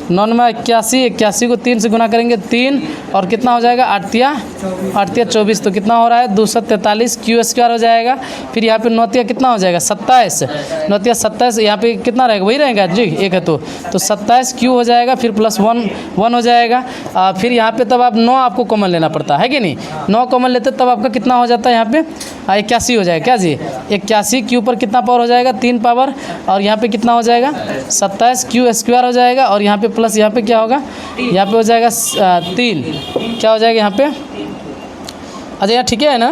Speaker 1: 9 9 81 को 3 से गुना करेंगे 3 और कितना हो जाएगा 8 3 24, तो कितना हो रहा है 243 q² हो जाएगा। फिर यहाँ पे 9 कितना हो जाएगा 27, 9 27, यहाँ पे कितना रहेगा, वही रहेगा जी, एक है तो 27 q हो जाएगा, फिर प्लस 1 हो जाएगा। फिर यहाँ पे तब आप 9 आपको कॉमन लेना पड़ता है कि नहीं, 9 कॉमन लेते तब आपका कितना हो जाता है यहाँ पे 81 हो जाएगा, क्या जी 81 q पर कितना पावर हो जाएगा 3 पावर, और यहाँ पे कितना हो जाएगा 27 q² हो जाएगा, और यहाँ पे प्लस यहाँ पे क्या होगा, यहाँ पे हो जाएगा 3, क्या हो जाएगा यहाँ पे, अच्छा यहाँ ठीक है ना।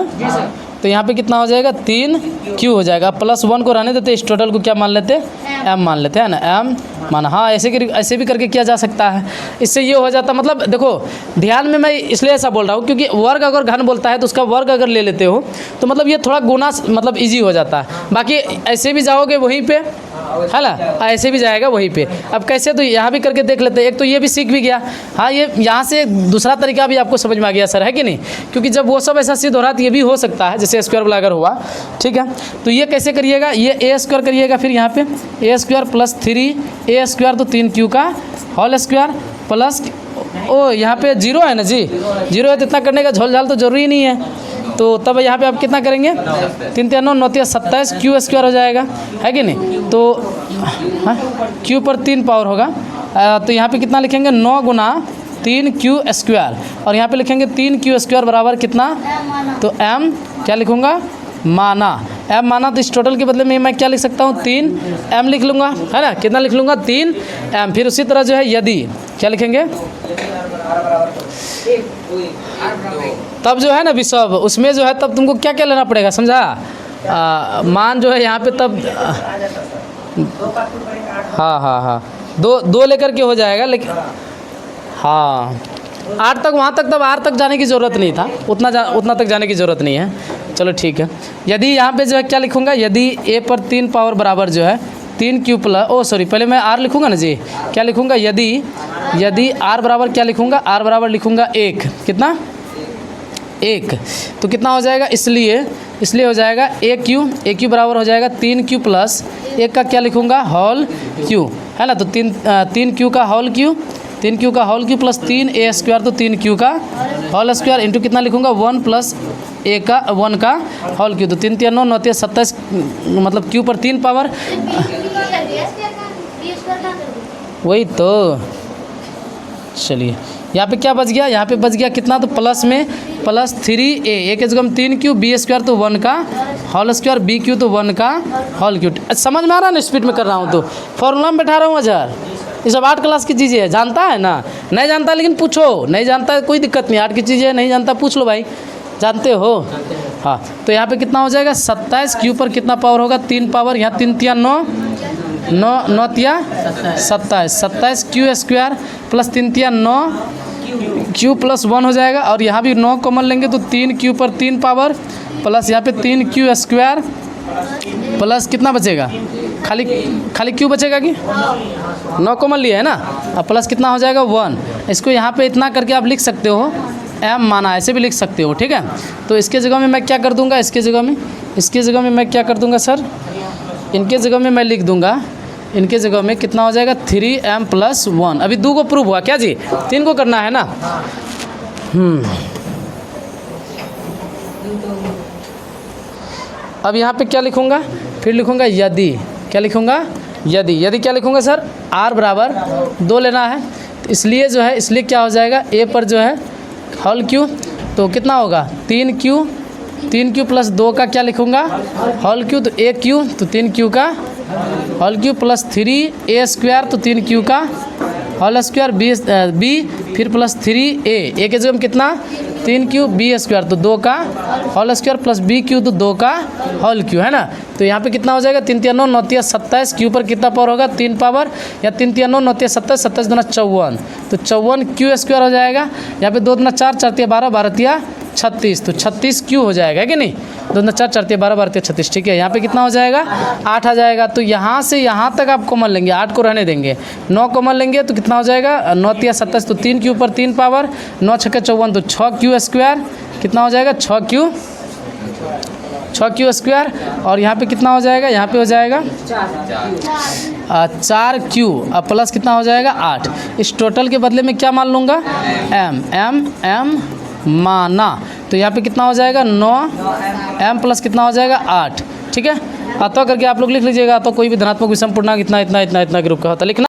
Speaker 1: तो यहाँ पे कितना हो जाएगा 3Q हो जाएगा। +1 को रहने देते, इस टोटल को क्या मान लेते, M मान लेते हैं ना, M माना। हाँ, ऐसे भी करके किया जा सकता है। इससे ये हो जाता, मतलब देखो ध्यान में मैं इसलिए ऐसा बोल रहा हूँ क्योंकि वर्ग अगर घन बोलता है तो उसका वर्ग अगर ले लेते हो तो मतलब ये थोड़ा गुना मतलब ईजी हो जाता है। बाकी ऐसे भी जाओगे वहीं पे, है ना, ऐसे भी जाएगा वहीं पे। अब कैसे, तो यहाँ भी करके देख लेते हैं। एक तो ये भी सीख भी गया। हाँ, ये यहाँ से दूसरा तरीका भी आपको समझ में आ गया सर, है कि नहीं? क्योंकि जब वो सब ऐसा सिद्ध हो रहा है तो ये भी हो सकता है, जैसे स्क्वायर वाला अगर हुआ, ठीक है। तो ये कैसे करिएगा, ये ए स्क्वायर करिएगा, फिर यहाँ पे ए स्क्वायर प्लस 3a स्क्वायर, तो 3Q का होल स्क्वायर प्लस, ओ यहाँ पे 0 है ना जी, 0 है तो इतना करने का झोल-झाल तो जरूरी नहीं है। तो तब यहाँ पे आप कितना करेंगे, 3 3 9 9 27 Q स्क्वायर हो जाएगा, है कि नहीं? तो हाँ, Q पर 3 पावर होगा। तो यहाँ पे कितना लिखेंगे, 9 गुना 3Q स्क्वायर, और यहाँ पे लिखेंगे 3Q स्क्वायर बराबर कितना, तो M क्या लिखूँगा, माना। M माना, तो इस टोटल के बदले में मैं क्या लिख सकता हूँ, 3M लिख लूँगा, है ना। कितना लिख लूँगा, 3M। फिर उसी तरह जो है यदि क्या लिखेंगे, तब जो है ना विषव, उसमें जो है तब तुमको क्या क्या लेना पड़ेगा, समझा। मान जो है यहाँ पे तब हाँ दो लेकर के हो जाएगा, लेकिन हाँ 8 तक, वहाँ तक तब R तक जाने की ज़रूरत नहीं था, उतना तक जाने की ज़रूरत नहीं है। चलो ठीक है। यदि यहाँ पे जो है क्या लिखूँगा, यदि a पर 3 पावर बराबर जो है 3Q प्लस, पहले मैं R लिखूँगा ना जी, क्या लिखूँगा, यदि R बराबर क्या लिखूँगा, R बराबर लिखूँगा 1, कितना 1, तो कितना हो जाएगा, इसलिए हो जाएगा AQ बराबर हो जाएगा 3Q प्लस 1 का क्या लिखूँगा, होल Q, है ना। तो 3Q का होल Q, 3Q का whole Q plus 3a square, तो 3Q का होल स्क्वायर इंटू कितना लिखूँगा, 1 प्लस a का 1 का होल Q, तो 3 3 9 9 27, मतलब Q पर 3 पावर, वही तो। चलिए यहाँ पे क्या बच गया, यहाँ पे बच गया कितना, तो प्लस में प्लस 3a की जगह हम 3Q b स्क्वायर, तो 1 का होल स्क्वायर, BQ तो 1 का होल Q। समझ में आ रहा है ना, स्पीड में कर रहा हूँ तो फॉर्मूला में बैठा रहा हूँ अजहर। ये सब 8 क्लास की चीज़ें है, जानता है ना, नहीं जानता लेकिन पूछो, नहीं जानता है कोई दिक्कत नहीं, 8 की चीज़ें नहीं जानता पूछ लो भाई, जानते हो। हाँ, तो यहाँ पे कितना हो जाएगा, 27 Q पर कितना पावर होगा, 3 पावर, यहाँ 3 3 9 9 तिया 27 Q स्क्वायर प्लस 3 तिया 9 Q प्लस 1 हो जाएगा, और यहाँ भी 9 कॉमन लेंगे तो 3Q पर 3 पावर प्लस यहाँ पे 3Q स्क्वायर प्लस कितना बचेगा, खाली Q बचेगा कि 9 कॉमन लिया है ना, अब प्लस कितना हो जाएगा 1। इसको यहाँ पे इतना करके आप लिख सकते हो, M माना, ऐसे भी लिख सकते हो, ठीक है। तो इसके जगह में मैं क्या कर दूंगा, इसके जगह में मैं क्या कर दूंगा सर, इनके जगह में मैं लिख दूंगा, इनके जगह में कितना हो जाएगा 3M प्लस 1। अभी 2 को प्रूव हुआ क्या जी, 3 को करना है ना। अब यहाँ पे क्या लिखूँगा, फिर लिखूँगा यदि, क्या लिखूँगा, यदि क्या लिखूँगा सर, R बराबर 2 लेना है, तो इसलिए क्या हो जाएगा, A पर जो है होल Q, तो कितना होगा 3Q प्लस 2 का क्या लिखूँगा, होल Q, तो AQ, तो 3Q का whole Q plus 3a square, तो 3Q का होल स्क्वायर, b फिर प्लस 3a के जगह में कितना 3Q b स्क्वायर, तो 2 का होल स्क्वायर प्लस BQ, तो 2 का होल Q, है ना। तो यहाँ पे कितना हो जाएगा, 3 3 9 9 27, Q पर कितना पावर होगा, 3 पावर, या 3 3 9 9 27 27 2 54, तो 54 Q स्क्वायर हो जाएगा। यहाँ पे 2 4 4 12 12 36, तो 36Q हो जाएगा, है कि नहीं, 2 4 4 12 12 36, ठीक है। यहाँ पे कितना हो जाएगा, 8 आ जाएगा। तो यहाँ से यहाँ तक आप कॉमन लेंगे, 8 को रहने देंगे, 9 कॉमन लेंगे तो कितना हो जाएगा, 9 3 27, तो 3Q पर 3 पावर, 9 6 54, तो 6Q स्क्वायर, कितना हो जाएगा 6Q स्क्वायर, और यहाँ पे कितना हो जाएगा, यहाँ पे हो जाएगा 4Q, अब प्लस कितना हो जाएगा 8। इस टोटल के बदले में क्या मान लूँगा, M माना, तो यहाँ पे कितना हो जाएगा 9M प्लस कितना हो जाएगा 8, ठीक है। अतः करके आप लोग लिख लीजिएगा, तो कोई भी धनात्मक विषम पूर्णांक इतना के रूप का होता है, लिखना।